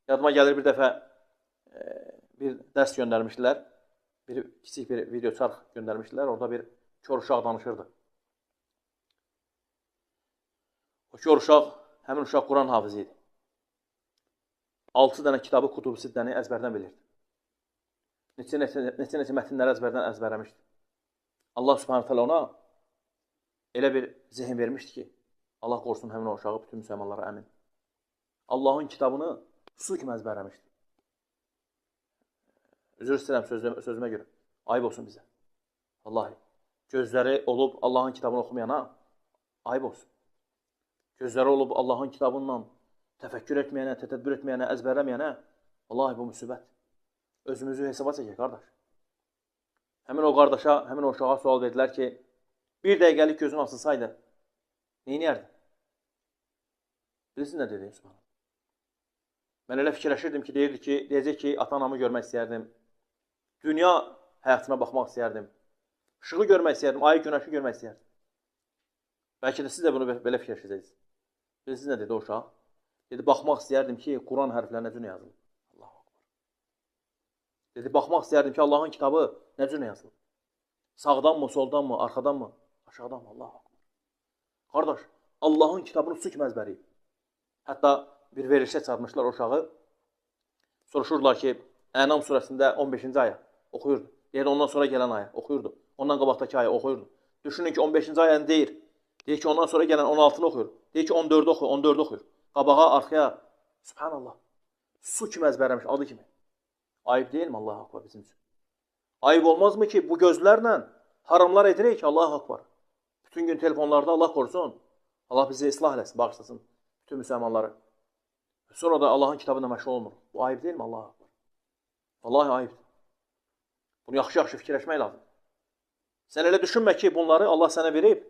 Yadıma gəlir bir dəfə bir dərs göndərmişdilər. Kiçik bir video çarx göndərmişdilər. Orada bir kör uşaq danışırdı. O kör uşaq, həmin uşaq Quran hafızı idi. 6 dənə kitabı Kutub Sittəni əzbərdən bilirdi. Neçə mətnləri əzbərdən əzbərləmişdi. Allah subhanahu teala ona elə bir zihin vermişdi ki, Allah qorusun həmin o uşağı bütün müsəlmanlara əmin. Allahın kitabını su kimi əzbərləmişdi. Üzr istəyirəm sözümə görə. Ayıb olsun bizə. Vallahi. Gözləri olub Allahın kitabını oxumayana ayıb olsun. Gözləri olub Allahın kitabından təfəkkür etməyənə, tətəbbür etməyənə, əzbərləməyənə vallahi bu müsibət. Özümüzü hesaba çəkək, qardaş. Həmin o qardaşa, həmin o uşağa sual verdilər ki, bir dəqiqəlik gözün açılsaydı, neyniyərdi? Bilirsiniz nə dedi? Mən elə fikirləşirdim ki, deyəcək ki, ata-anamı görmək istəyərdim. Dünya həyatına baxmaq istəyərdim. Işığı görmək istəyərdim, ayı, günəşi görmək istəyərdim. Bəlkə də siz də bunu belə fikirləşəcəksiniz. Bilirsiniz nə dedi o uşaq? Dedi, baxmaq istəyərdim ki, Quran hərfləri nə cür yazılır? Allahu Akbar. Dedi, baxmaq istəyərdim ki, Allahın kitabı nə cür yazılır? Sağdanmı, soldanmı, arxadanmı, aşağıdanmı? Allahu Akbar. Qardaş, Allahın kitabını su kimi əzbəriyib. Hətta bir verilişə çarpmışlar o uşağı. Soruşurlar ki, Ənam surəsində 15-ci aya oxuyurdu. Deyir, ondan sonra gələn aya oxuyurdu. Ondan qabaqdakı aya oxuyurdu. Düşünün ki, 15-ci ayanı deyir. Deyir ki, ondan sonra gələn 16-nı oxuyur. Deyir ki, 14-ü oxuyur, 14-ü oxuyur. Qabağa, arxaya, subhanallah, su kimi əzbərləmiş, adı kimi. Ayıb deyil mi Allah-u Akbar bizim üçün? Ayıb olmazmı ki, bu gözlərlə haramlar edirik ki, Allah-u Akbar. Bütün gün telefonlarda Allah korusun. Allah bizi ıslah eləsin, bağışlasın bütün müsəlmanları. Sonra da Allahın kitabına məşğul olmur. Bu ayıb deyil mi Allah-u Akbar? Vallahi ayıbdır. Bunu yaxşı-yaxşı fikirləşmək lazım. Sən elə düşünmə ki, bunları Allah sənə verib,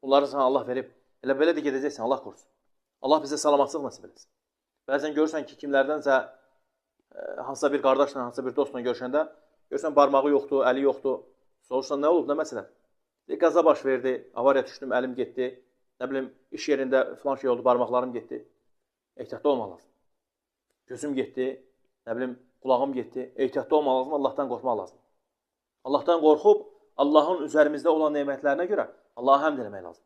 bunları sənə Allah verib. Elə belə də gedəcəksən, Allah korusun. Allah bizə salamatlıq nasib eləsin. Bəzən görürsən ki, kimlərdənsə hansısa bir qardaşla, hansısa bir dostla görüşəndə, görürsən barmağı yoxdur, əli yoxdur. Soruşsan, nə olub, nə məsələ? Qaza baş verdi, avariya düşdüm, əlim getdi. Nə bilim, iş yerində filan şey oldu, barmaqlarım getdi. Ehtiyatda olmaq lazım. Gözüm getdi, nə bilim, qulağım getdi. Ehtiyatda olmaq lazım, Allahdan qorxmaq lazım. Allahdan qorxub, Allahın üzərimizdə olan nemətlərinə görə Allaha həmd eləmək lazım.